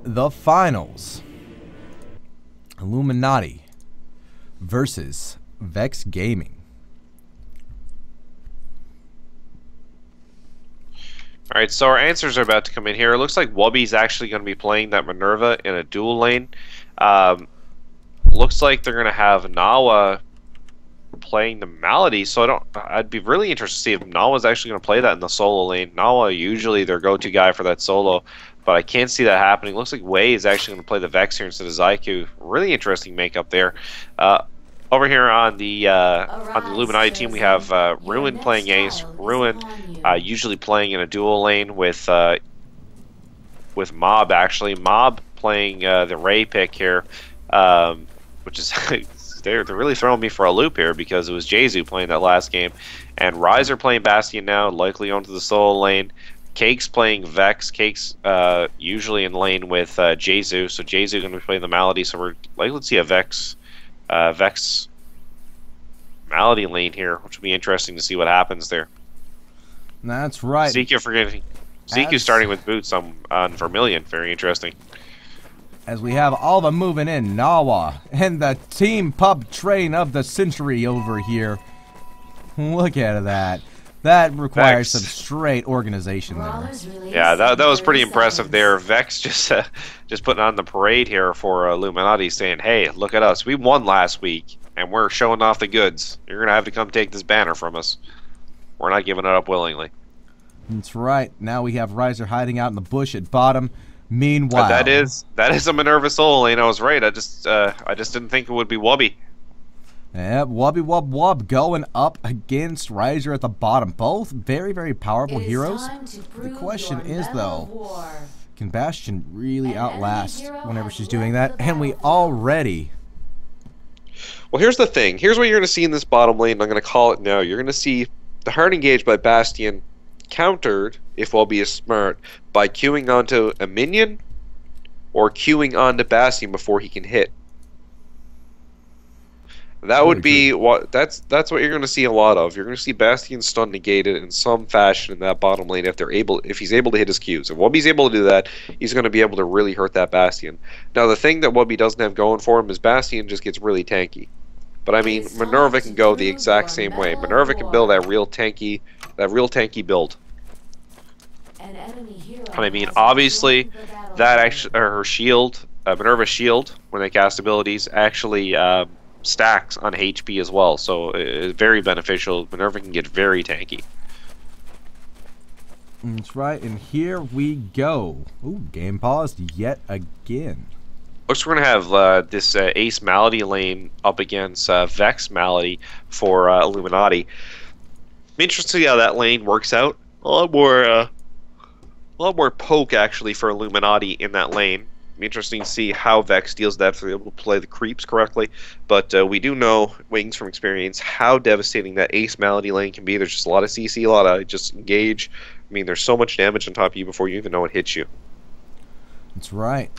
the finals. Illuminati versus VexX Gaming. Alright, so our answers are about to come in here. It looks like Wubby's actually going to be playing that Minerva in a dual lane. Looks like they're going to have Nawa playing the Malady, so I'd be really interested to see if Nawa's actually going to play that in the solo lane. Nawa usually their go-to guy for that solo, but I can't see that happening. Looks like Wei is actually going to play the Vex here instead of ZyQ. Really interesting makeup there. Over here on the Illuminati team, we have Ruin playing Ace. Ruin usually playing in a dual lane with Mob, actually. Mob playing the Ray pick here, which is they're really throwing me for a loop here because it was Jesu playing that last game, and Riser playing Bastion now, likely onto the solo lane. Cake's playing Vex. Cake's usually in lane with Jesu, so Jesu going to be playing the Malady. So we're likely to see a Vex Malady lane here, which will be interesting to see what happens there. That's right. ZQ starting with boots on Vermilion. Very interesting. As we have all the moving in, Nawa and the team pub train of the century over here. Look at that. That requires some straight organization there. Yeah, that was pretty impressive there. Vex just putting on the parade here for Illuminati, saying, "Hey, look at us. We won last week, and we're showing off the goods. You're gonna have to come take this banner from us. We're not giving it up willingly." That's right. Now we have Riser hiding out in the bush at bottom. Meanwhile, that is a Minerva solo lane. I was right. I just didn't think it would be Wubby. Yep, Wubby Wub Wub going up against Riser at the bottom. Both very, very powerful heroes. The question is, though, can Bastion really outlast whenever she's doing that? And we already... Well, here's the thing. Here's what you're going to see in this bottom lane. I'm going to call it now. You're going to see the hard engage by Bastion countered, if Wubby is smart, by queuing onto a minion or queuing onto Bastion before he can hit. That would be what that's what you're going to see a lot of. You're going to see Bastion stun negated in some fashion in that bottom lane if he's able to hit his Qs. If Wubby's able to do that, he's going to be able to really hurt that Bastion. Now the thing that Wubby doesn't have going for him is Bastion just gets really tanky. But I mean, Minerva can go the exact same way. Minerva can build that real tanky build. And I mean, obviously, that actually her shield, Minerva's shield, when they cast abilities, actually stacks on HP as well. So it's very beneficial. Minerva can get very tanky. That's right, and here we go. Ooh, game paused yet again. Looks we're going to have this Ace Malady lane up against Vex Malady for Illuminati. I'm interested to see how that lane works out. A lot more poke actually for Illuminati in that lane. Interesting to see how Vex deals that if they're able to play the creeps correctly. But we do know, Wings from experience, how devastating that Ace Malady lane can be. There's just a lot of CC, a lot of just engage. I mean, there's so much damage on top of you before you even know it hits you. That's right.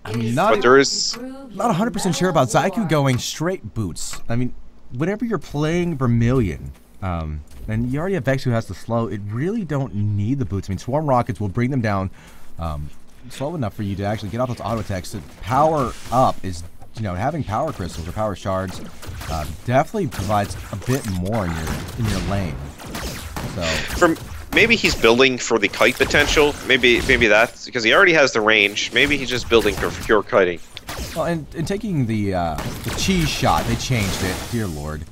I'm not 100% sure about ZyQ going straight boots. I mean, whenever you're playing Vermilion, and you already have Vex who has the slow, it really don't need the boots. I mean, Swarm Rockets will bring them down slow enough for you to actually get off those auto attacks. So power up is, you know, having power crystals or power shards definitely provides a bit more in your lane. So maybe he's building for the kite potential. Maybe that's because he already has the range. Maybe he's just building for pure kiting. Well, and taking the cheese shot, they changed it. Dear Lord.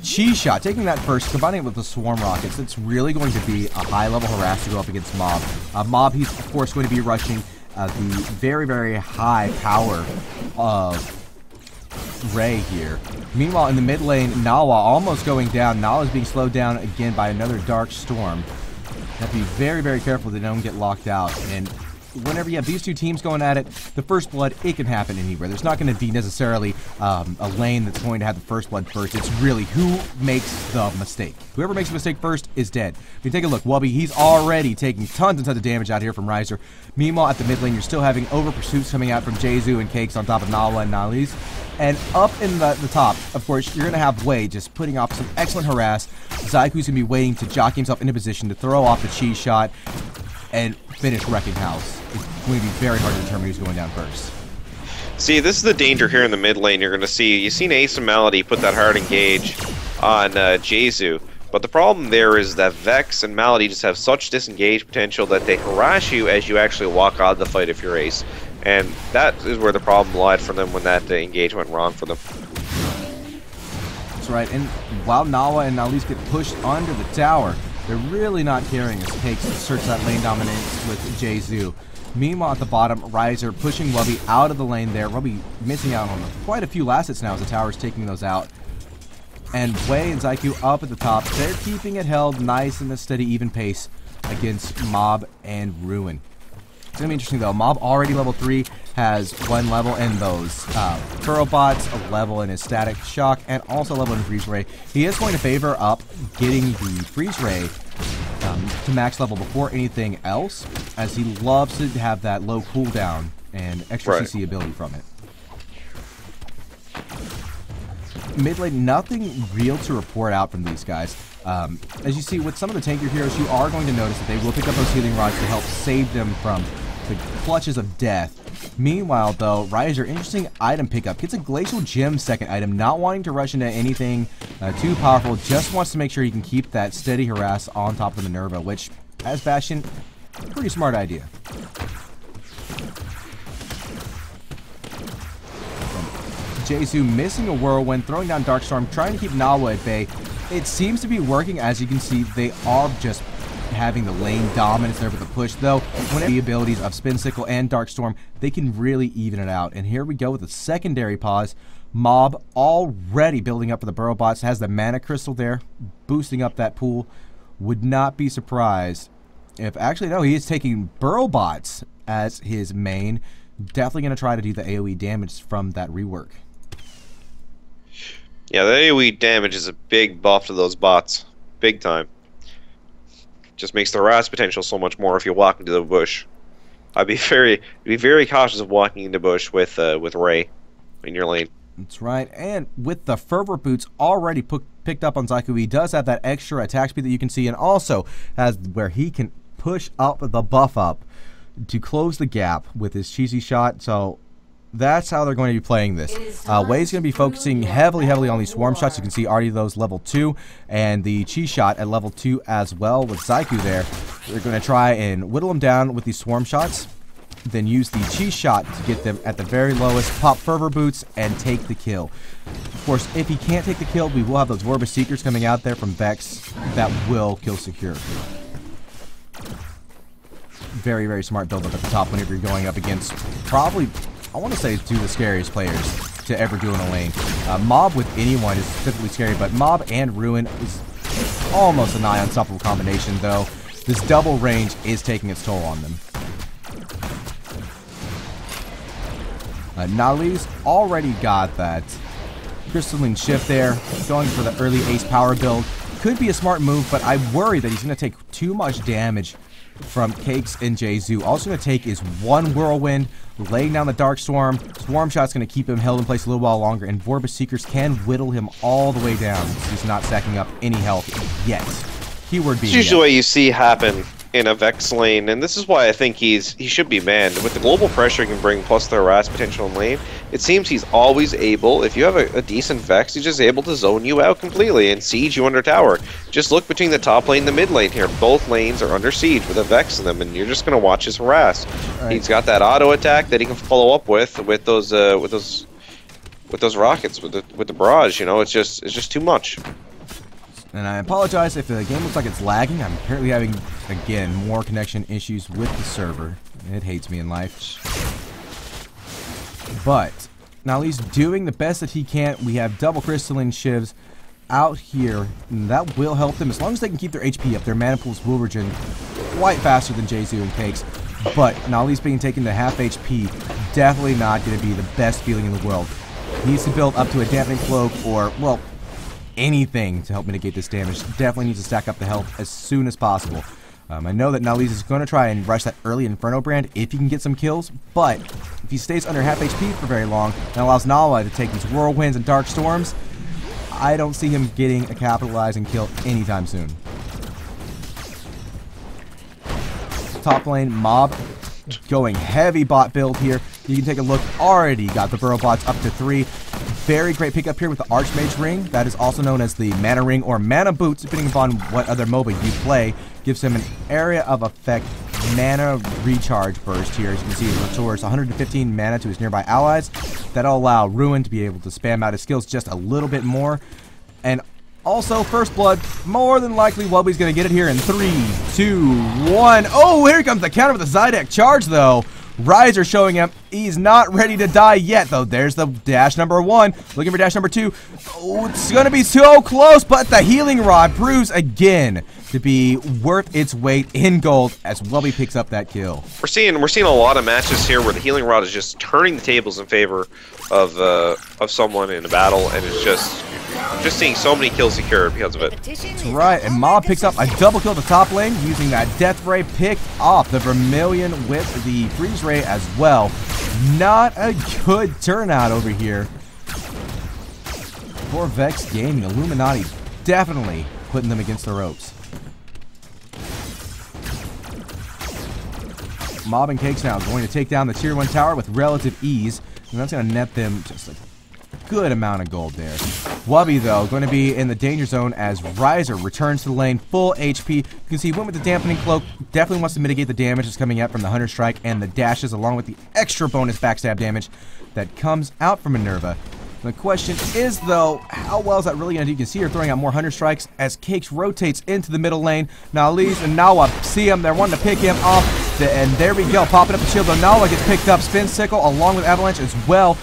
Cheese shot, taking that first, combining it with the Swarm Rockets, it's really going to be a high-level harass to go up against Mob. Mob, he's, of course, going to be rushing the very, very high power of Ray here. Meanwhile, in the mid lane, Nawa almost going down. Nawa's being slowed down again by another Dark Storm. You have to be very, very careful they don't get locked out. And whenever you have these two teams going at it, the first blood, it can happen anywhere. There's not going to be necessarily a lane that's going to have the first blood first. It's really who makes the mistake. Whoever makes the mistake first is dead. I mean, take a look. Wubby, he's already taking tons and tons of damage out here from Riser. Meanwhile, at the mid lane, you're still having over pursuits coming out from Jesu and Cakes on top of Nawa and Nalis. And up in the top, of course, you're going to have Wade just putting off some excellent harass. ZyQ's going to be waiting to jockey himself into position to throw off the cheese shot. and finish wrecking house. It's going to be very hard to determine who's going down first. See, this is the danger here in the mid lane. You're going to see, you've seen Ace and Malady put that hard engage on Jesu, but the problem there is that Vex and Malady just have such disengage potential that they harass you as you actually walk out of the fight if you're Ace. And that is where the problem lied for them when that engage went wrong for them. That's right, and while Nawa and Nalise get pushed under the tower, they're really not caring as Cakes asserts that lane dominance with Jesu. Meanwhile, at the bottom, Riser pushing Wubby out of the lane there. Wubby missing out on quite a few last hits now as the tower's taking those out. And Wei and Zyku up at the top. They're keeping it held nice in a steady, even pace against Mob and Ruin. It's going to be interesting, though. Mob already level 3, has 1 level in those Burrow bots, a level in his Static Shock, and also a level in Freeze Ray. He is going to favor up getting the Freeze Ray to max level before anything else, as he loves to have that low cooldown and extra CC ability from it. Mid lane, nothing real to report out from these guys. As you see, with some of the tankier heroes, you are going to notice that they will pick up those healing rods to help save them from the clutches of death. Meanwhile, though, Riser, interesting item pickup. Gets a Glacial Gem second item, not wanting to rush into anything too powerful, just wants to make sure he can keep that steady harass on top of the Minerva, which, as Bastion, pretty smart idea. Jesu missing a Whirlwind, throwing down Darkstorm, trying to keep Nawa at bay. It seems to be working. As you can see, they are just having the lane dominance there with the push, though. When the abilities of Spin Sickle and Darkstorm, they can really even it out. And here we go with a secondary pause. Mob already building up for the Burrow bots, has the Mana Crystal there, boosting up that pool. Would not be surprised if, actually, no, he is taking Burrow bots as his main. Definitely going to try to do the AoE damage from that rework. Yeah, the AoE damage is a big buff to those bots. Big time. Just makes the harass potential so much more if you walk into the bush. I'd be very cautious of walking into bush with Ray in your lane. That's right, and with the Fervor Boots already picked up on Zyku, he does have that extra attack speed that you can see, and also has where he can push up the buff up to close the gap with his cheesy shot. So that's how they're going to be playing this. Wei's going to be focusing heavily on these swarm shots. You can see already those level 2 and the cheese shot at level 2 as well with Zyku there. They're going to try and whittle them down with these swarm shots, then use the cheese shot to get them at the very lowest, pop Fervor Boots, and take the kill. Of course, if he can't take the kill, we will have those Vorbis Seekers coming out there from Vex that will kill secure. Very smart build up at the top whenever you're going up against probably, I want to say, 2 of the scariest players to ever do in a lane. Mob with anyone is typically scary, but Mob and Ruin is almost a nigh unstoppable combination, though. This double range is taking its toll on them. Nali's already got that Crystalline Shift there, going for the early Ace power build. Could be a smart move, but I worry that he's going to take too much damage from Cakes and Jesu. Also going to take is 1 Whirlwind, laying down the Darkstorm. Swarm Shot's going to keep him held in place a little while longer, and Vorbis Seekers can whittle him all the way down. He's not stacking up any health yet. Keyword being It's usually what you see happen in a Vex lane, and this is why I think he should be banned. With the global pressure he can bring, plus the harass potential in lane, it seems he's always able, if you have a decent Vex, he's just able to zone you out completely and siege you under tower. Just look between the top lane and the mid lane here. Both lanes are under siege with a Vex in them, and you're just going to watch his harass. Right. He's got that auto attack that he can follow up with those rockets, with the barrage. You know, it's just too much. And I apologize if the game looks like it's lagging. I'm apparently having, again, more connection issues with the server. It hates me in life. But now he's doing the best that he can. We have double Crystalline Shivs out here, and that will help them. As long as they can keep their HP up, their mana pools will regen quite faster than Jesu and Cakes. But Nali's being taken to half HP, definitely not going to be the best feeling in the world. He needs to build up to a dampening cloak or, well, anything to help mitigate this damage. Definitely needs to stack up the health as soon as possible. I know that Nalise is going to try and rush that early Inferno brand if he can get some kills, but if he stays under half HP for very long, that allows Nawa to take these Whirlwinds and Dark Storms. I don't see him getting a capitalizing kill anytime soon. top lane. Mob going heavy bot build here. You can take a look. Already got the burrow bots up to 3. Very great pickup here with the Archmage Ring. That is also known as the Mana Ring or Mana Boots, depending upon what other MOBA you play. Gives him an area of effect mana recharge burst here. As you can see, it restores 115 mana to his nearby allies. That'll allow Ruin to be able to spam out his skills just a little bit more. And also, First Blood, more than likely, Wubby's going to get it here in 3, 2, 1. Oh, here comes the counter with the Zydeck charge, though. Riser showing him he's not ready to die yet, though. There's the dash number 1. Looking for dash number 2. Oh, it's going to be so close, but the healing rod proves again to be worth its weight in gold as Wubby picks up that kill. We're seeing a lot of matches here where the healing rod is just turning the tables in favor of someone in a battle, and it's just seeing so many kills secured because of it. That's right, and Mob picks up a double kill at the top lane using that Death Ray, picked off the Vermilion with the Freeze Ray as well. Not a good turnout over here for VexX Gaming. Illuminati definitely putting them against the ropes. Mob and Cakes now going to take down the tier 1 tower with relative ease, and that's going to net them just a good amount of gold there. Wubby, though, going to be in the danger zone as Riser returns to the lane, full HP. You can see he went with the dampening cloak, definitely wants to mitigate the damage that's coming out from the Hunter Strike and the dashes, along with the extra bonus backstab damage that comes out from Minerva. The question is, though, how well is that really going to do? You can see her throwing out more Hunter Strikes as Cakes rotates into the middle lane. Now, Elise and Nawa see him. They're wanting to pick him off. And there we go. Popping up the shield, though. Nawa gets picked up. Spin Sickle along with Avalanche as well.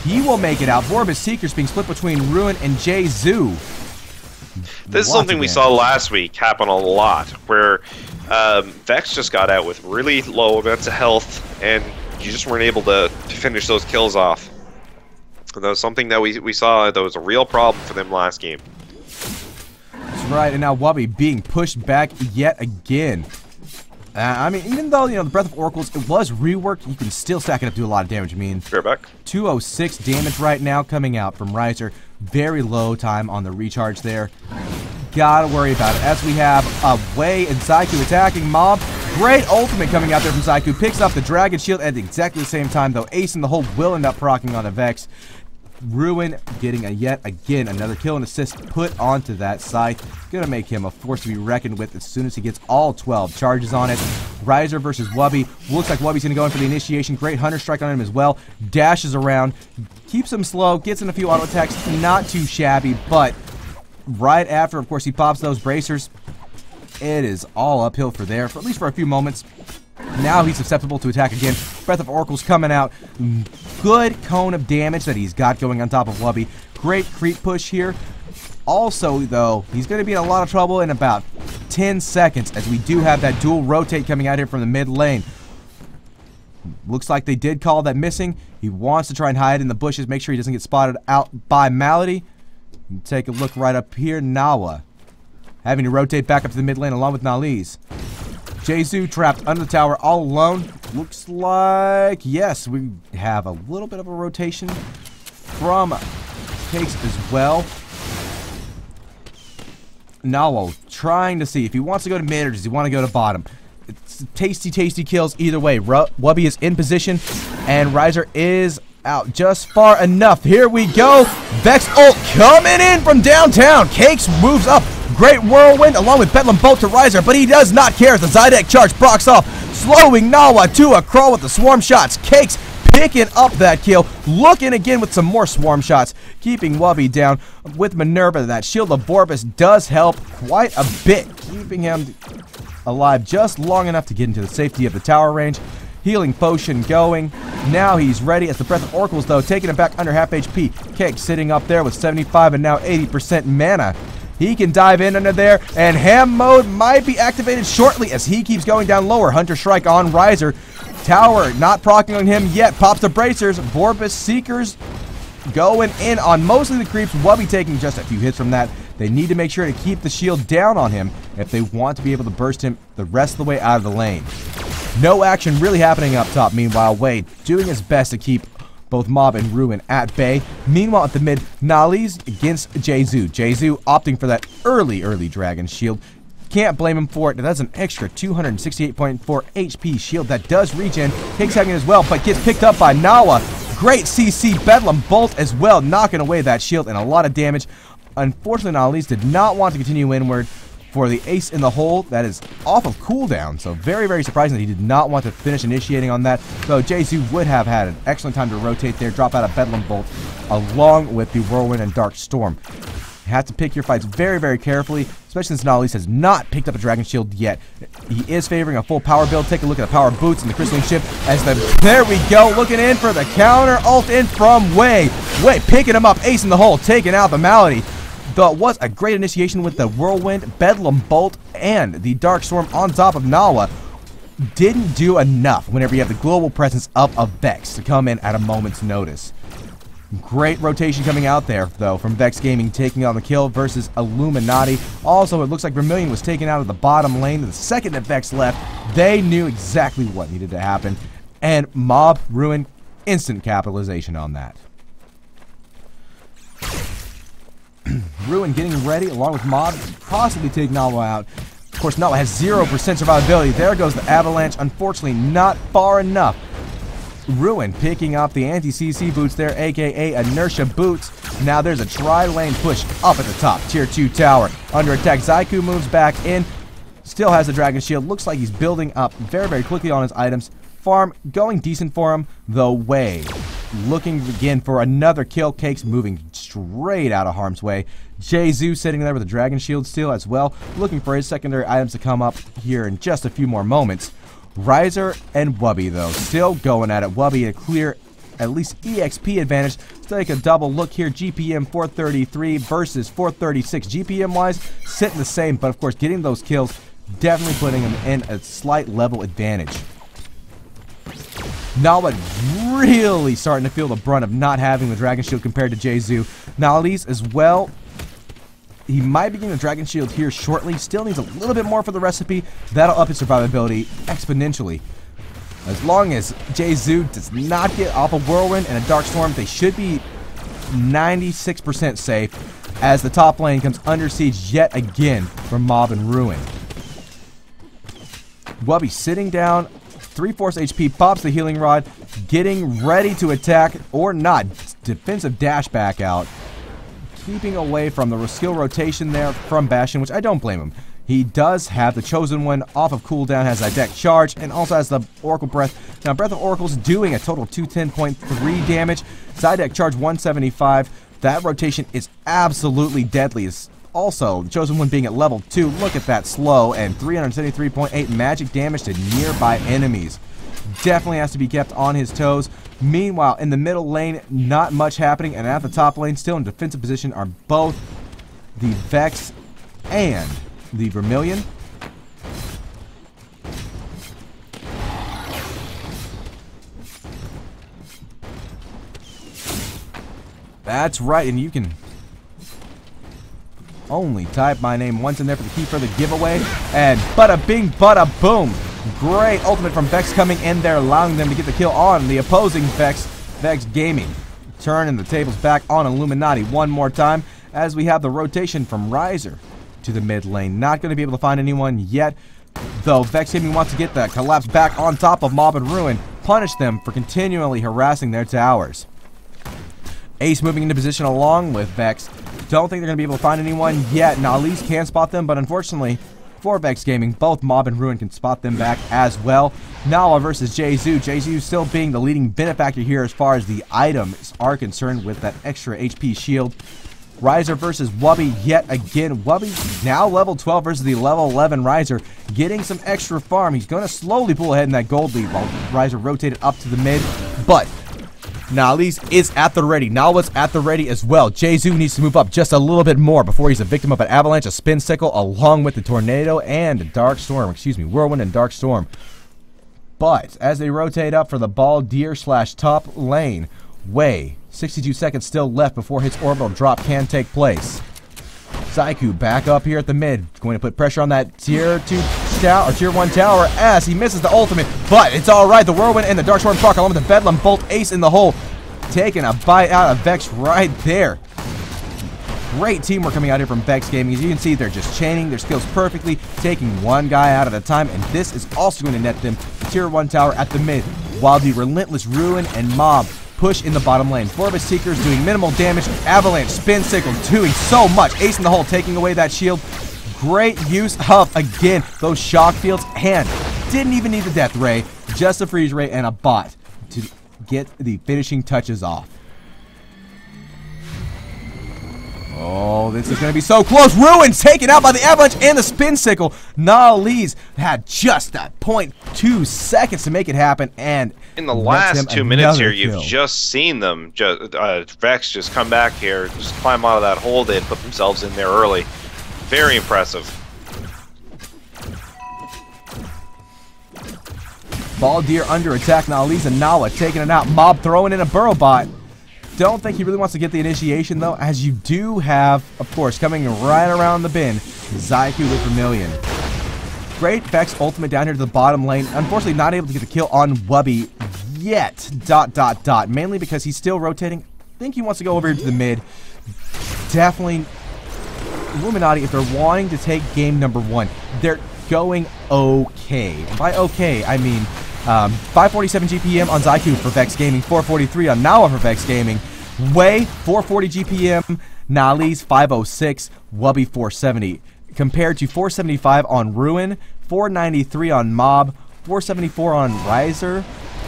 He will make it out. Vorbis Seekers being split between Ruin and Jay-Zoo. This is something we saw last week happen a lot, where Vex just got out with really low amounts of health, and you just weren't able to finish those kills off. And that was something that we saw that was a real problem for them last game. That's right, and now Wubby being pushed back yet again. I mean, even though, the Breath of Oracles, it was reworked, you can still stack it up to do a lot of damage. I mean, fair back. 206 damage right now coming out from Riser. Very low time on the recharge there. Gotta worry about it. As we have Wei and Zyku attacking Mob. Great ultimate coming out there from Zyku. Picks up the Dragon Shield at exactly the same time, though. Ace and the Hold will end up proccing on the Vex. Ruin getting yet again another kill and assist put onto that scythe. Gonna make him a force to be reckoned with as soon as he gets all 12 charges on it. Riser versus Wubby. Looks like Wubby's gonna go in for the initiation. Great Hunter Strike on him as well. Dashes around, keeps him slow, gets in a few auto attacks. Not too shabby, but right after, of course, he pops those bracers, it is all uphill for there, for at least for a few moments. Now he's susceptible to attack again. Breath of Oracle's coming out. Good cone of damage that he's got going on top of Wubby. Great creep push here. Also, though, he's going to be in a lot of trouble in about 10 seconds as we do have that dual rotate coming out here from the mid lane. Looks like they did call that missing. He wants to try and hide in the bushes, make sure he doesn't get spotted out by Malady. Take a look right up here. Nawa having to rotate back up to the mid lane along with Nalise. Jay-Zoo trapped under the tower all alone. Looks like, yes, we have a little bit of a rotation from Cakes as well. Nawa trying to see if he wants to go to mid or does he want to go to bottom. It's tasty, tasty kills either way. Wubby is in position and Riser is out just far enough. Here we go. Vex ult coming in from downtown. Cakes moves up. Great whirlwind along with Bedlam Bolt to Riser, but he does not care as the Zydeck charge procs off, slowing Nawa to a crawl with the swarm shots. Cakes picking up that kill, looking again with some more swarm shots, keeping Wubby down with Minerva. That Shield of Vorbis does help quite a bit, keeping him alive just long enough to get into the safety of the tower range. Healing potion going. Now he's ready as the Breath of Oracles, though, taking him back under half HP. Cake sitting up there with 75 and now 80% mana. He can dive in under there, and Ham mode might be activated shortly as he keeps going down lower. Hunter Strike on Riser. Tower not proccing on him yet. Pops the bracers. Vorbis Seekers going in on most of the creeps. Wubby taking just a few hits from that. They need to make sure to keep the shield down on him if they want to be able to burst him the rest of the way out of the lane. No action really happening up top. Meanwhile, Wade doing his best to keep both Mob and Ruin at bay. Meanwhile, at the mid, Nalise against Jay-Zoo. Jay-Zoo opting for that early Dragon Shield. Can't blame him for it. That's an extra 268.4 HP shield that does regen. Takes second as well, but gets picked up by Nawa. Great CC Bedlam Bolt as well, knocking away that shield and a lot of damage. Unfortunately, Nalis did not want to continue inward for the ace in the hole. That is off of cooldown, so very, very surprising that he did not want to finish initiating on that. Though Jesu would have had an excellent time to rotate there, drop out a Bedlam Bolt along with the Whirlwind and Dark Storm. You have to pick your fights very, very carefully, especially since Nalis has not picked up a Dragon Shield yet. He is favoring a full power build. Take a look at the power boots and the Crystalline Ship as there we go, looking in for the counter ult in from Wei. Wei picking him up, ace in the hole, taking out the Malady. Though it was a great initiation with the Whirlwind, Bedlam Bolt, and the Dark Storm on top of Nawa. Didn't do enough whenever you have the global presence of a Vex to come in at a moment's notice. Great rotation coming out there, though, from VexX Gaming taking on the kill versus Illuminati. Also, it looks like Vermilion was taken out of the bottom lane. The second that Vex left, they knew exactly what needed to happen. And Mob Ruin, instant capitalization on that. Ruin getting ready, along with Mob, possibly take Nawa out. Of course, Nawa has 0% survivability. There goes the Avalanche. Unfortunately, not far enough. Ruin picking up the anti-CC boots there, aka inertia boots. Now there's a tri-lane push up at the top. Tier 2 tower. Under attack, Zyku moves back in. Still has the Dragon Shield. Looks like he's building up very, very quickly on his items. Farm going decent for him. The way. Looking again for another kill. Cakes moving straight out of harm's way. Jesu sitting there with a Dragon Shield still as well. Looking for his secondary items to come up here in just a few more moments. Riser and Wubby, though, still going at it. Wubby a clear, at least EXP advantage. Let's take a double look here. GPM 433 versus 436. GPM-wise, sitting the same, but of course, getting those kills, definitely putting him in a slight level advantage. Nawa really starting to feel the brunt of not having the Dragon Shield compared to Jesu. Nalis as well. He might be getting the Dragon Shield here shortly. Still needs a little bit more for the recipe. That'll up his survivability exponentially. As long as Jesu does not get off a Whirlwind and a Dark Storm, they should be 96% safe as the top lane comes under siege yet again from Mob and Ruin. Wubby sitting down, 3/4 HP, pops the healing rod, getting ready to attack or not. Defensive dash back out. Keeping away from the skill rotation there from Bastion, which I don't blame him. He does have the Chosen One off of cooldown, has that deck charge, and also has the Oracle Breath. Now, Breath of Oracle's doing a total 210.3 damage. Side deck charge 175. That rotation is absolutely deadly. It's also, the Chosen One being at level 2, look at that slow, and 373.8 magic damage to nearby enemies. Definitely has to be kept on his toes. Meanwhile, in the middle lane, not much happening, and at the top lane, still in defensive position, are both the Vex and the Vermilion. That's right, and you can only type my name once in there for the key for the giveaway, and bada bing, bada boom. Great ultimate from Vex coming in there, allowing them to get the kill on the opposing VexX Gaming. Turning the tables back on Illuminati one more time as we have the rotation from Riser to the mid lane. Not going to be able to find anyone yet, though VexX Gaming wants to get the collapse back on top of Mob and Ruin, punish them for continually harassing their towers. Ace moving into position along with Vex. Don't think they're going to be able to find anyone yet. Nalis can spot them, but unfortunately, for VexX Gaming, both Mob and Ruin can spot them back as well. Nawa versus Jesu. Jesu still being the leading benefactor here as far as the items are concerned with that extra HP shield. Riser versus Wubby yet again. Wubby now level 12 versus the level 11 Riser. Getting some extra farm. He's going to slowly pull ahead in that gold lead while Riser rotated up to the mid. But Nalis is at the ready. Nawa's at the ready as well. Jesu needs to move up just a little bit more before he's a victim of an avalanche, a spin sickle, along with the tornado and a dark storm. Whirlwind and dark storm. But as they rotate up for the Baldir/top lane, Wei, 62 seconds still left before his orbital drop can take place. Zyku back up here at the mid, going to put pressure on that tier 2 tower or tier 1 tower as he misses the ultimate, but it's all right. The Whirlwind and the Dark Storm proc along with the Bedlam Bolt ace in the hole, taking a bite out of Vex right there. Great teamwork coming out here from VexX Gaming. As you can see, they're just chaining their skills perfectly, taking one guy out at a time, and this is also going to net them the tier 1 tower at the mid, while the relentless Ruin and Mob push in the bottom lane. 4 of his Seekers doing minimal damage. Avalanche, Spin Sickle doing so much. Ace in the hole, taking away that shield. Great use of, again, those shock fields, and didn't even need the Death Ray, just a Freeze Ray and a bot to get the finishing touches off. Oh, this is going to be so close. Ruin's taken out by the Avalanche and the Spin Sickle. Nahli's had just that 0.2 seconds to make it happen, and in the last 2 minutes here, you've just seen them, Vex just come back here, just climb out of that hole they had put themselves in there early. Very impressive. Baldir under attack. Nahli's and Nawa taking it out. Mob throwing in a Burrow bot. Don't think he really wants to get the initiation, though, as you do have, of course, coming right around the bin, ZyQ with Vermilion. Great Vex ultimate down here to the bottom lane. Unfortunately, not able to get the kill on Wubby yet. ... Mainly because he's still rotating. I think he wants to go over here to the mid. Definitely, Illuminati, if they're wanting to take game number 1, they're going okay. By okay, I mean 547 GPM on ZyQ for VexX Gaming, 443 on Nawa for VexX Gaming, Way 440 GPM, Nahli's 506, Wubby 470, compared to 475 on Ruin, 493 on Mob, 474 on Riser,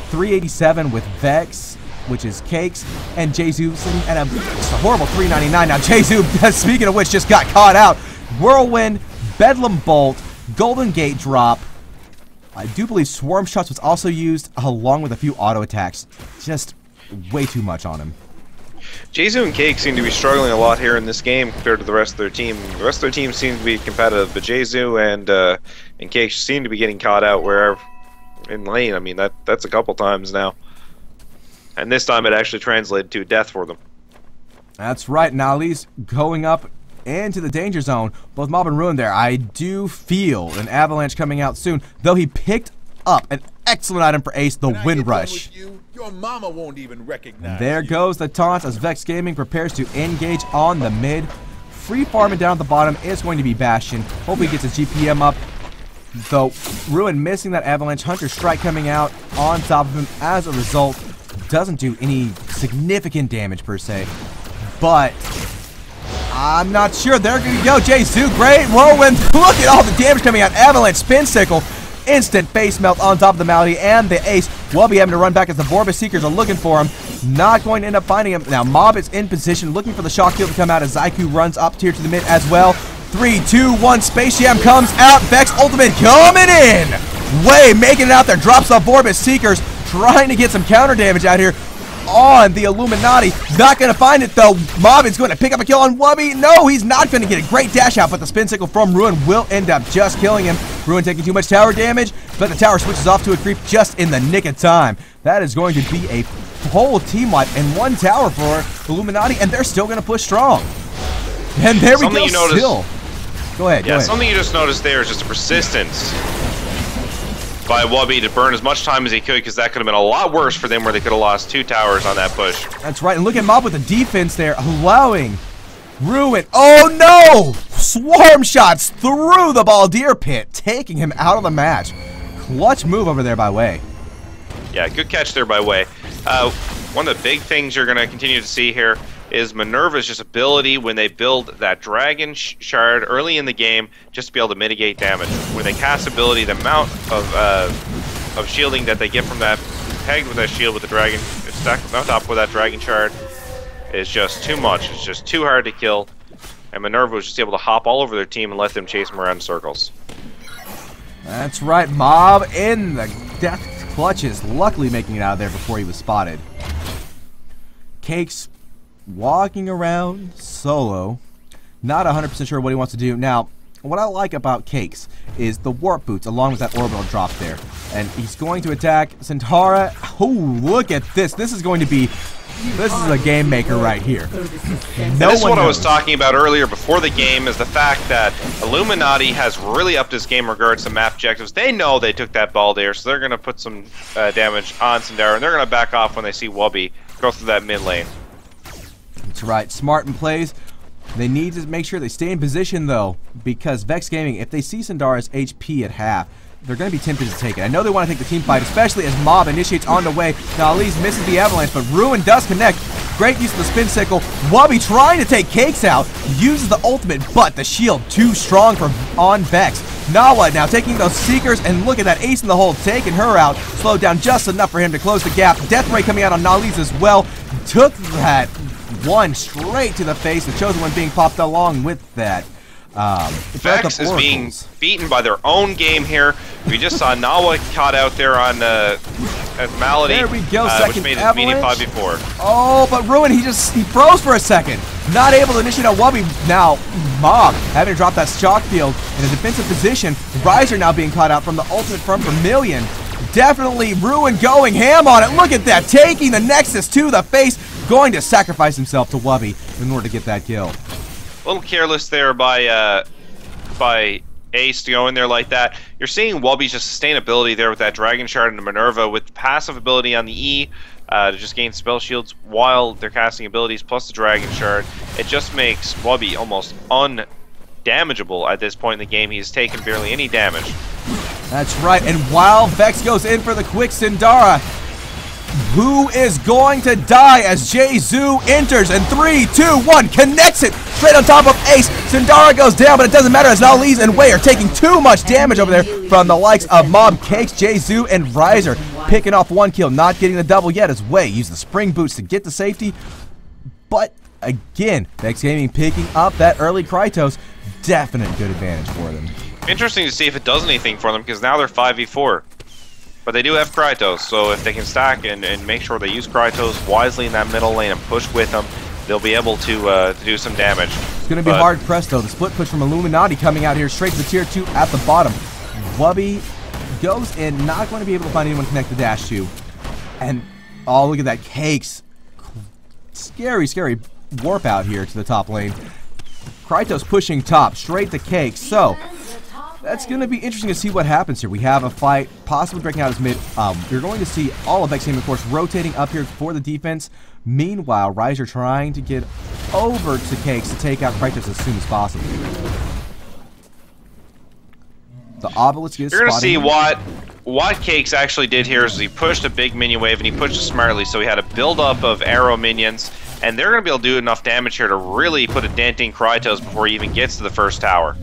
387 with Vex, which is Cakes, and Jayzu sitting at a horrible 399. Now Jayzu, speaking of which, just got caught out. Whirlwind, Bedlam Bolt, Golden Gate Drop. I do believe Swarm Shots was also used, along with a few auto attacks. Just way too much on him. Jayzu and Cake seem to be struggling a lot here in this game compared to the rest of their team. The rest of their team seems to be competitive, but Jayzu and Cake seem to be getting caught out wherever in lane. I mean, that's a couple times now. And this time it actually translated to death for them. That's right. Nahli's going up into the danger zone. Both Mob and Ruin there. I do feel an Avalanche coming out soon, though he picked up an excellent item for Ace, the Wind Rush. Your mama won't even recognize there goes the taunts as VexX Gaming prepares to engage on the mid. Free farming down at the bottom is going to be Bastion. Hopefully he gets his GPM up. Though Ruin missing that Avalanche. Hunter Strike coming out on top of him as a result. Doesn't do any significant damage per se. But I'm not sure. There you go. Jayzu, great whirlwind. Look at all the damage coming out. Avalanche, Spin Sickle, instant face melt on top of the Malady and the Ace. Wubby having to run back as the Vorbis Seekers are looking for him. Not going to end up finding him. Now Mob is in position, looking for the shock field to come out as ZyQ runs up tier to the mid as well. 3, 2, 1. Space Jam comes out. Vex ultimate coming in. Way making it out there. Drops off Vorbis Seekers, trying to get some counter damage out here on the Illuminati. Not going to find it, though. Mob is going to pick up a kill on Wubby. No, he's not going to get a great dash out, but the Spin Sickle from Ruin will end up just killing him. Ruin taking too much tower damage, but the tower switches off to a creep just in the nick of time. That is going to be a whole team wipe and 1 tower for Illuminati, and they're still going to push strong. And there we go, still. Go ahead, go ahead. Something you just noticed there is just a persistence by Wubby to burn as much time as he could, because that could have been a lot worse for them where they could have lost 2 towers on that push. That's right, and look at Mob with the defense there, allowing Ruin. Oh no! Swarm Shots through the Baldir pit, taking him out of the match. Clutch move over there by Way. Yeah, good catch there by Way. One of the big things you're going to continue to see here is Minerva's just ability when they build that Dragon Shard early in the game, just to be able to mitigate damage. When they cast ability, the amount of shielding that they get from that, pegged with that shield with the Dragon, stacked on top with that Dragon Shard, is just too much. It's just too hard to kill. And Minerva was just able to hop all over their team and let them chase them around in circles. That's right, Mob in the death clutches, luckily making it out of there before he was spotted. Cakes walking around solo, not 100% sure what he wants to do. Now, what I like about Cakes is the warp boots along with that orbital drop there. And he's going to attack Centaura. Oh, look at this. This is going to be, this is a game maker right here. This is what I was talking about earlier before the game, is the fact that Illuminati has really upped his game in regards to map objectives. They know they took that ball there, so they're going to put some damage on Centaura, and they're going to back off when they see Wubby go through that mid lane. That's right. Smart in plays. They need to make sure they stay in position, though, because VexX Gaming, if they see Sindara's HP at half, they're going to be tempted to take it. I know they want to take the team fight, especially as Mob initiates on the way. Now, Elise misses the avalanche, but Ruin does connect. Great use of the spin sickle. Wubby trying to take Cakes out. Uses the ultimate, but the shield too strong for on Vex. Nawa now taking those Seekers, and look at that ace in the hole, taking her out. Slowed down just enough for him to close the gap. Death Ray coming out on Nalise as well. Took that one straight to the face. The Chosen One being popped along with that. Vex is being beaten by their own game here. We just saw Nawa caught out there on Malady. There we go, second which made his avalanche. medium 5v4. Oh, but Ruin, he froze for a second. Not able to initiate a Wubby. Now, Mob having to drop that shock field in a defensive position. Riser now being caught out from the ultimate from Vermilion. Definitely Ruin going ham on it. Look at that, taking the Nexus to the face. Going to sacrifice himself to Wubby in order to get that kill. A little careless there by Ace to go in there like that. You're seeing Wubby's just sustainability there with that Dragon Shard and Minerva with passive ability on the E to just gain spell shields while they're casting abilities plus the Dragon Shard. It just makes Wubby almost undamageable at this point in the game. He's taken barely any damage. That's right, and while Vex goes in for the quick Sindara, who is going to die as Jay-Zoo enters in 3, 2, 1, connects it straight on top of Ace. Sindara goes down, but it doesn't matter as Nalise and Wei are taking too much damage over there from the likes of Mob, Cakes, Jay-Zoo, and Riser. Picking off one kill, not getting the double yet as Wei used the spring boots to get the safety. But again, VexX Gaming picking up that early Krytos. Definite good advantage for them. Interesting to see if it does anything for them because now they're 5v4. But they do have Krytos, so if they can stack and make sure they use Krytos wisely in that middle lane and push with them, they'll be able to do some damage. It's going to be hard pressed, though. The split push from Illuminati coming out here straight to the tier 2 at the bottom. Wubby goes in, not going to be able to find anyone to connect the dash to. And, oh, look at that. Cakes. Scary, scary warp out here to the top lane. Krytos pushing top, straight to Cakes. So, that's going to be interesting to see what happens here. We have a fight possibly breaking out as mid. You're going to see all of VexX Gaming, of course, rotating up here for the defense. Meanwhile, Riser trying to get over to Cakes to take out Krytos as soon as possible. The Obelisk is You're going to see what Cakes actually did here is he pushed a big minion wave and he pushed it smartly, so he had a build-up of arrow minions, and they're going to be able to do enough damage here to really put a dent in Krytos before he even gets to the first tower.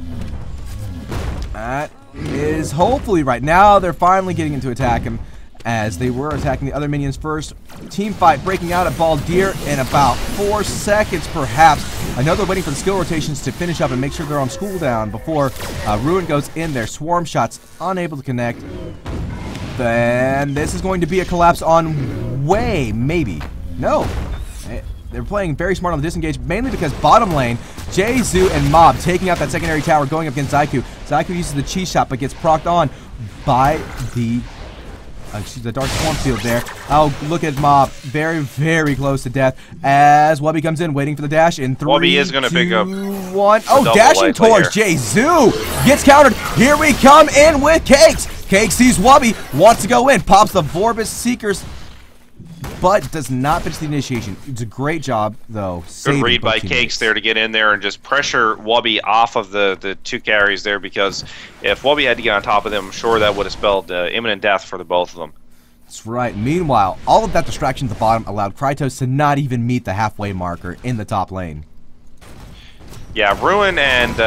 That is hopefully right now. They're finally getting into attack him as they were attacking the other minions first. Team fight breaking out at Baldir in about 4 seconds perhaps. I know they're waiting for the skill rotations to finish up and make sure they're on cooldown before Ruin goes in there. Swarm shots unable to connect. Then this is going to be a collapse on Wei, maybe. No. They're playing very smart on the disengage, mainly because bottom lane, Jay-Zoo and Mob taking out that secondary tower, going up against Zyku. Zyku uses the cheese shot, but gets procced on by the Dark Swarm field there. Oh, look at Mob. Very, very close to death as Wubby comes in, waiting for the dash in 3, Wubby is going to pick up 1. Oh, dashing towards Jay-Zoo. Gets countered. Here we come in with Cakes. Cakes sees Wubby, wants to go in, pops the Vorbis Seekers, but does not finish the initiation. It's a great job, though. Good read by Cakes there to get in there and just pressure Wubby off of the 2 carries there, because if Wubby had to get on top of them, I'm sure that would have spelled imminent death for the both of them. That's right. Meanwhile, all of that distraction at the bottom allowed Krytos to not even meet the halfway marker in the top lane. Yeah, Ruin and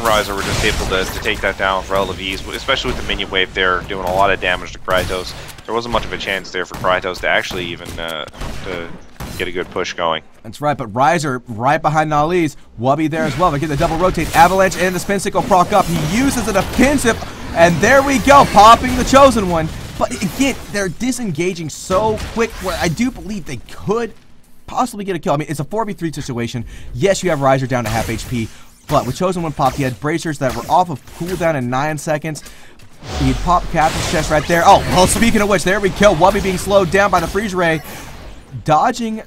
Riser were just able to take that down with relative ease, especially with the minion wave there doing a lot of damage to Krytos. There wasn't much of a chance there for Krytos to actually even to get a good push going. That's right, but Riser right behind Nalise. Wubby there as well. They get the double rotate. Avalanche and the spin sickle proc up. He uses a defensive, and there we go, popping the Chosen One. But again, they're disengaging so quick where I do believe they could possibly get a kill. I mean, it's a 4v3 situation. Yes, you have Riser down to half HP, but with Chosen One popped, he had bracers that were off of cooldown in 9 seconds. He popped Captain's chest right there. Oh, well, speaking of which, there we go. Wubby being slowed down by the freeze ray. Dodging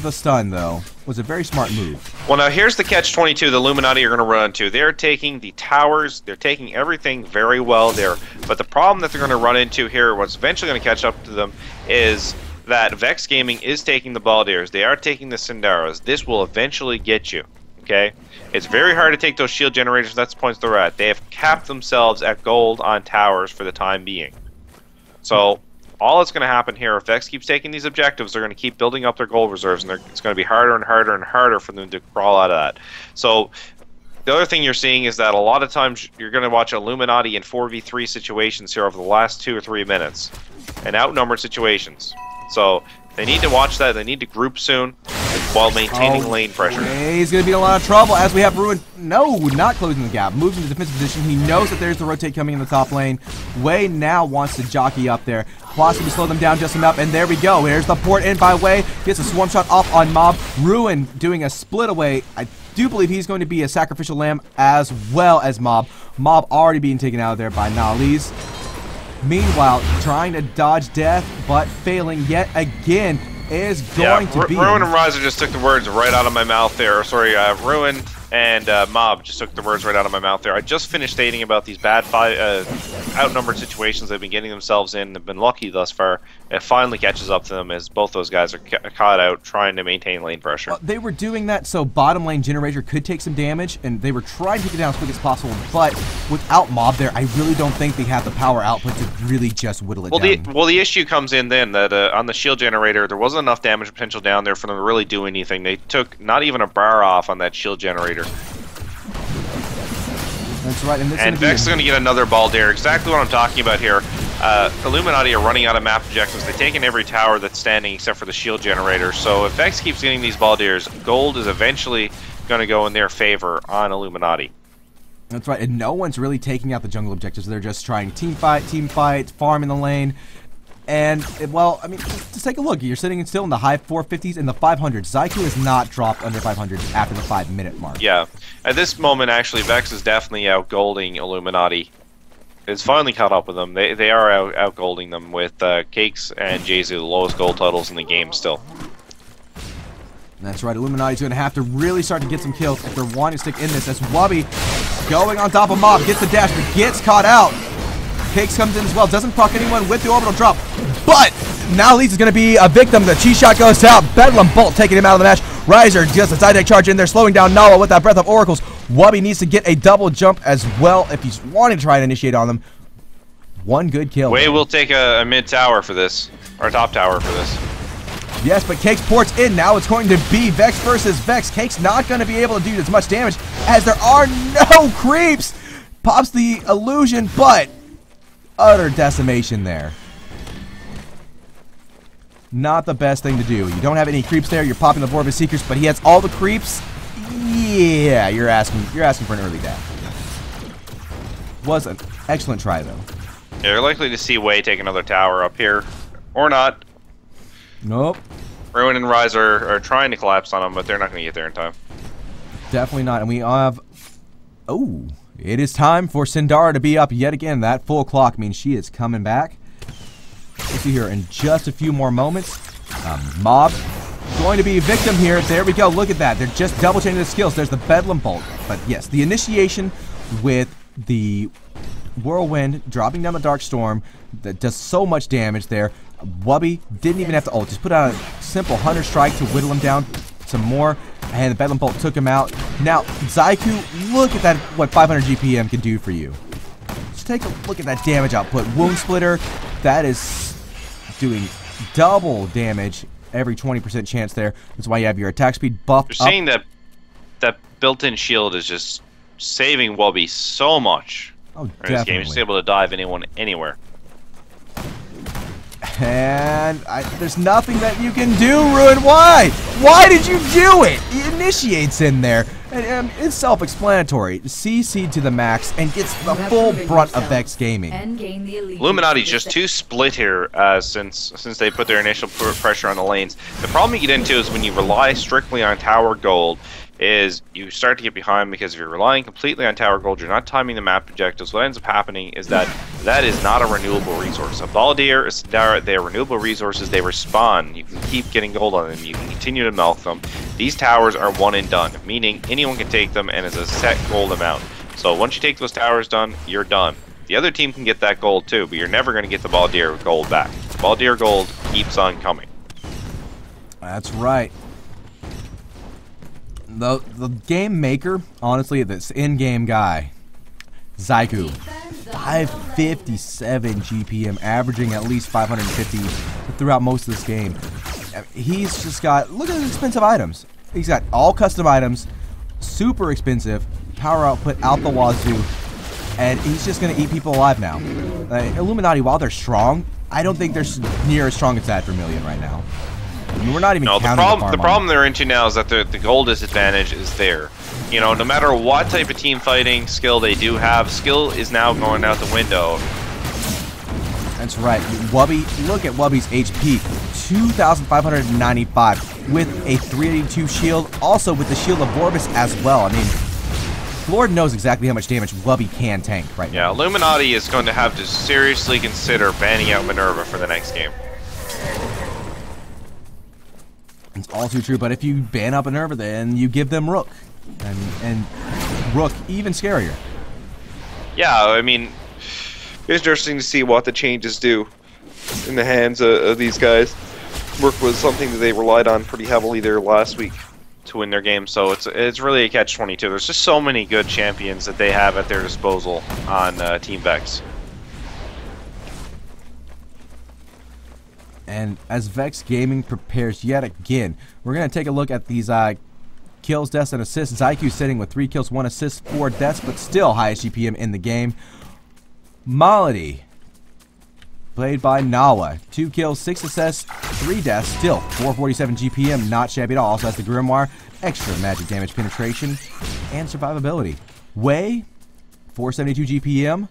the stun, though, was a very smart move. Well, now here's the catch-22 the Illuminati are going to run into. They're taking the towers. They're taking everything very well there. But the problem that they're going to run into here, what's eventually going to catch up to them, is that VexX Gaming is taking the Baldirs. They are taking the Sindaras. This will eventually get you. Okay? It's very hard to take those shield generators. That's the points they're at. They have capped themselves at gold on towers for the time being. So, all that's going to happen here, if Vex keeps taking these objectives, they're going to keep building up their gold reserves, and it's going to be harder and harder and harder for them to crawl out of that. So, the other thing you're seeing is that a lot of times you're going to watch Illuminati in 4v3 situations here over the last 2 or 3 minutes, and outnumbered situations. So, they need to watch that. They need to group soon while maintaining lane pressure. He's going to be in a lot of trouble as we have Ruin. No, not closing the gap. Moves into defensive position. He knows that there's the rotate coming in the top lane. Wei now wants to jockey up there. Possibly slow them down just enough. And there we go. There's the port in by Wei. Gets a swarm shot off on Mob. Ruin doing a split away. I do believe he's going to be a sacrificial lamb as well as Mob. Mob already being taken out of there by Nahli's. Meanwhile, trying to dodge death, but failing yet again is going to be... Ruin and Riser just took the words right out of my mouth there. Sorry, Ruin and Mob just took the words right out of my mouth there. I just finished stating about these bad outnumbered situations they've been getting themselves in. They've been lucky thus far. It finally catches up to them as both those guys are caught out trying to maintain lane pressure. They were doing that so bottom lane Generator could take some damage, and they were trying to take it down as quick as possible, but without Mob there, I really don't think they have the power output to really just whittle it down. The issue comes in then that on the shield generator, there wasn't enough damage potential down there for them to really do anything. They took not even a bar off on that shield generator. That's right, and Vex is going to get another ball there. Exactly what I'm talking about here. Illuminati are running out of map objectives. They've taken every tower that's standing except for the shield generator. So if Vex keeps getting these baldiers, gold is eventually going to go in their favor on Illuminati. That's right, and no one's really taking out the jungle objectives. They're just trying team fight, farm in the lane. And, well, I mean, just take a look. You're sitting still in the high 450s and the 500s. Zyku has not dropped under 500 after the 5-minute mark. Yeah. At this moment, actually, Vex is definitely out-golding Illuminati. It's finally caught up with them. They are out-golding them with Cakes and Jay-Z, the lowest gold totals in the game still. That's right. Illuminati's going to have to really start to get some kills if they're wanting to stick in this. As Wubby going on top of Mob, gets the dash, but gets caught out. Cakes comes in as well, doesn't proc anyone with the orbital drop, but now Leeds is going to be a victim. The cheese shot goes out. Bedlam Bolt taking him out of the match. Riser just a side deck charge in there, slowing down Nawa with that Breath of Oracles. Wubby needs to get a double jump as well if he's wanting to try and initiate on them. One good kill. Wei will take a mid tower for this, or top tower for this. Yes, but Cakes ports in. Now it's going to be Vex versus Vex. Cakes not going to be able to do as much damage as there are no creeps. Pops the illusion, but utter decimation there. Not the best thing to do. You don't have any creeps there. You're popping the board of Seekers, but he has all the creeps. Yeah, you're asking for an early death. Was an excellent try though. Yeah, you're likely to see Wei take another tower up here, or not. Nope. Ruin and Rise are trying to collapse on him, but they're not going to get there in time. Definitely not. And we have... Oh, it is time for Sindara to be up yet again. That full clock means she is coming back. We'll see here in just a few more moments. Mob going to be a victim here. There we go. Look at that. They're just double chaining the skills. There's the Bedlam Bolt. But yes, the initiation with the Whirlwind dropping down the Dark Storm that does so much damage there. Wubby didn't even have to ult. Just put out a simple Hunter Strike to whittle him down some more. And the Bedlam Bolt took him out. Now, Zyku, look at that, what 500 GPM can do for you. Just take a look at that damage output. Wound Splitter, that is doing double damage every 20% chance there. That's why you have your attack speed buffed up. You're seeing that built-in shield is just saving Wubby so much. Oh, in definitely. This game. You're just able to dive anyone anywhere. And there's nothing that you can do, Ruin. Why? Why did you do it? He initiates in there. And it's self-explanatory. CC to the max and gets the full brunt of VexX Gaming. Illuminati's just too split here since they put their initial pressure on the lanes. The problem you get into is when you rely strictly on tower gold, is you start to get behind because if you're relying completely on tower gold, you're not timing the map objectives. What ends up happening is that is not a renewable resource. A Baldir, a Sindara, they are renewable resources. They respawn. You can keep getting gold on them. You can continue to milk them. These towers are one and done, meaning anyone can take them and it's a set gold amount. So once you take those towers done, you're done. The other team can get that gold too, but you're never going to get the Baldir gold back. The Baldir gold keeps on coming. That's right. The game maker, honestly, this in-game guy, Zyku, 557 GPM, averaging at least 550 throughout most of this game. He's just got, look at his expensive items. He's got all custom items, super expensive, power output out the wazoo, and he's just going to eat people alive now. Illuminati, while they're strong, I don't think they're near as strong as that Vermilion right now. I mean, we're not even counting the problem they're into now is that the goal disadvantage is there. You know, no matter what type of team fighting skill they do have, skill is now going out the window. That's right. Wubby, look at Wubby's HP. 2,595 with a 382 shield, also with the shield of Vorbis as well. I mean, Lord knows exactly how much damage Wubby can tank right now. Yeah, Illuminati is going to have to seriously consider banning out Minerva for the next game. It's all too true, but if you ban out Minerva, then you give them Rook. And Rook even scarier. Yeah, I mean, it's interesting to see what the changes do in the hands of these guys. Rook was something that they relied on pretty heavily there last week to win their game, so it's really a catch-22. There's just so many good champions that they have at their disposal on Team Vex. And as VexX Gaming prepares yet again, we're going to take a look at these kills, deaths, and assists. Zyku sitting with 3 kills, 1 assist, 4 deaths, but still highest GPM in the game. Malady, played by Nawa, 2 kills, 6 assists, 3 deaths, still 447 GPM, not shabby at all. Also has the Grimoire, extra magic damage penetration, and survivability. Wei, 472 GPM,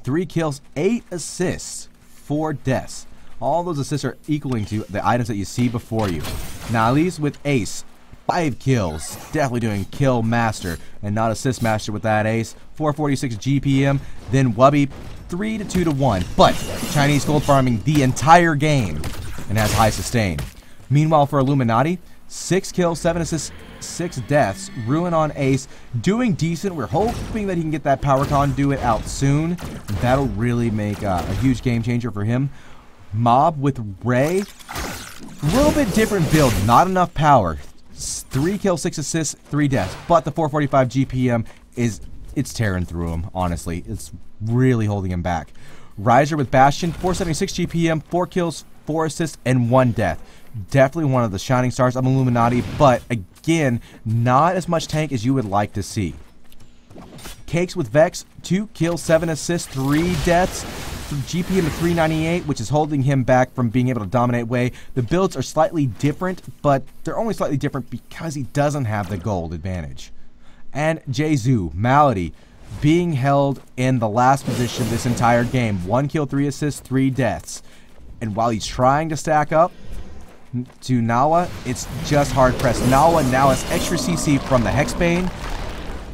3 kills, 8 assists, 4 deaths. All those assists are equaling to the items that you see before you. Nalis with Ace, 5 kills. Definitely doing kill master and not assist master with that Ace. 446 GPM. Then Wubby, 3 to 2 to 1. But Chinese gold farming the entire game and has high sustain. Meanwhile, for Illuminati, 6 kills, 7 assists, 6 deaths. Ruin on Ace, doing decent. We're hoping that he can get that power conduit out soon. That'll really make a huge game changer for him. Mob with Ray, a little bit different build, not enough power. 3 kills, 6 assists, 3 deaths, but the 445 GPM it's tearing through him, honestly. It's really holding him back. Riser with Bastion, 476 GPM, 4 kills, 4 assists, and 1 death. Definitely one of the shining stars of Illuminati, but again, not as much tank as you would like to see. Cakes with Vex, 2 kills, 7 assists, 3 deaths. GPM of 398, which is holding him back from being able to dominate Wei. The builds are slightly different, but they're only slightly different because he doesn't have the gold advantage. And Jezu, Malady, being held in the last position this entire game. 1 kill, 3 assists, 3 deaths. And while he's trying to stack up to Nawa, it's just hard pressed. Nawa now has extra CC from the Hexbane,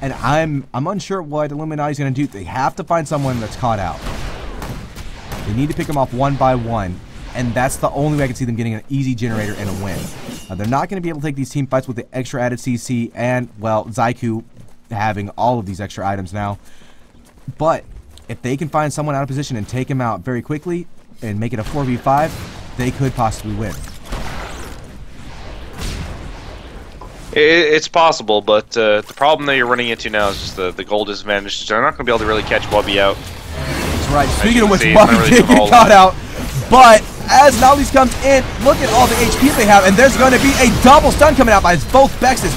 and I'm unsure what Illuminati's going to do. They have to find someone that's caught out. They need to pick them off one by one, and that's the only way I can see them getting an easy generator and a win. They're not going to be able to take these team fights with the extra added CC and, well, Zyku having all of these extra items now. But if they can find someone out of position and take him out very quickly and make it a 4v5, they could possibly win. It's possible, but the problem that you're running into now is just the gold disadvantage. They're not going to be able to really catch Wubby out. Right, speaking of which, Wubby did get caught out, but as Nautilus comes in, look at all the HP they have, and there's going to be a double stun coming out by both Vexes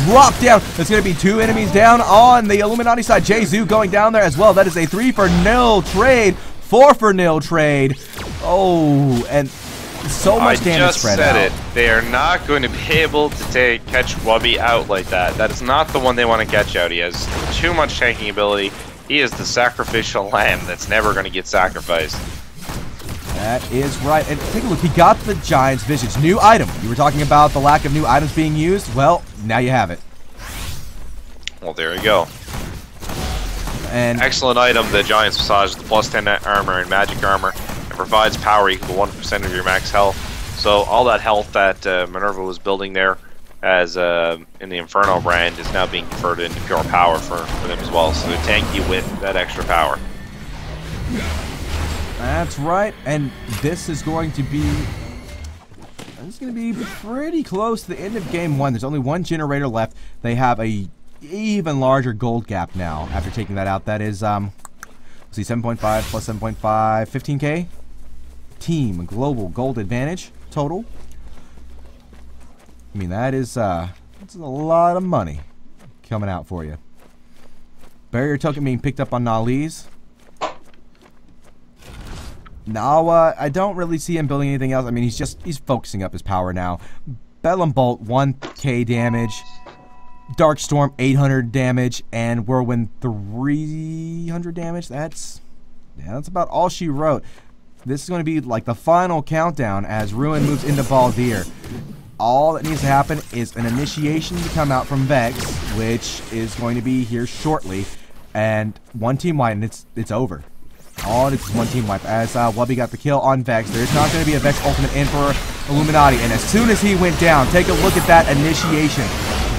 drop down. There's going to be 2 enemies down on the Illuminati side. Jezu going down there as well. That is a 3-for-0 trade, 4-for-0 trade. Oh, and so much damage spread out. I just said it. They are not going to be able to catch Wubby out like that. That is not the one they want to catch out. He has too much tanking ability. He is the sacrificial lamb that's never going to get sacrificed. That is right. And take a look. He got the Giant's Visage. New item. You were talking about the lack of new items being used. Well, now you have it. Well, there you go. And excellent item, the Giant's Visage, the plus 10 armor and magic armor. It provides power equal to 1% of your max health. So all that health that Minerva was building there as in the Inferno brand is now being converted into pure power for them as well. So they tank you with that extra power. That's right, and this is going to be It's going to be pretty close to the end of game 1. There's only one generator left. They have a even larger gold gap now after taking that out. That is, let's see, 7.5 plus 7.5, 15K. Team global gold advantage total. I mean, that's a lot of money coming out for you. Barrier token being picked up on Nali's. Nawa, I don't really see him building anything else. I mean, he's focusing up his power now. Bedlam Bolt, 1K damage. Dark Storm, 800 damage. And Whirlwind, 300 damage. That's about all she wrote. This is going to be like the final countdown as Ruin moves into Baldir. All that needs to happen is an initiation to come out from Vex, which is going to be here shortly. And one team wipe, and it's over. All it is one team wipe. As Wubby got the kill on Vex, there's not going to be a Vex ultimate in for Illuminati. And as soon as he went down, take a look at that initiation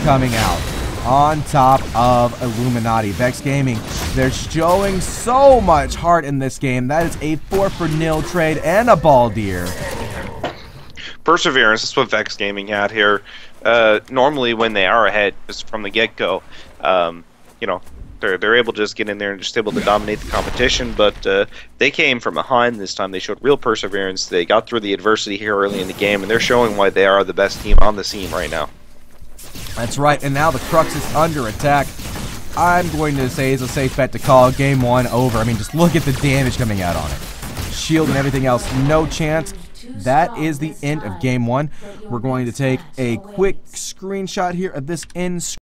coming out on top of Illuminati. VexX Gaming, they're showing so much heart in this game. That is a 4-for-0 trade and a Baldir. Perseverance is what VexX Gaming had here. Normally, when they are ahead just from the get-go, you know, they're able to just get in there and just able to dominate the competition, but they came from behind this time. They showed real perseverance. They got through the adversity here early in the game, and they're showing why they are the best team on the scene right now. That's right, and now the Crux is under attack. I'm going to say it's a safe bet to call game 1 over. I mean, just look at the damage coming out on it. Shield and everything else, no chance. That is the end of game 1. We're going to take a quick screenshot here of this end screen.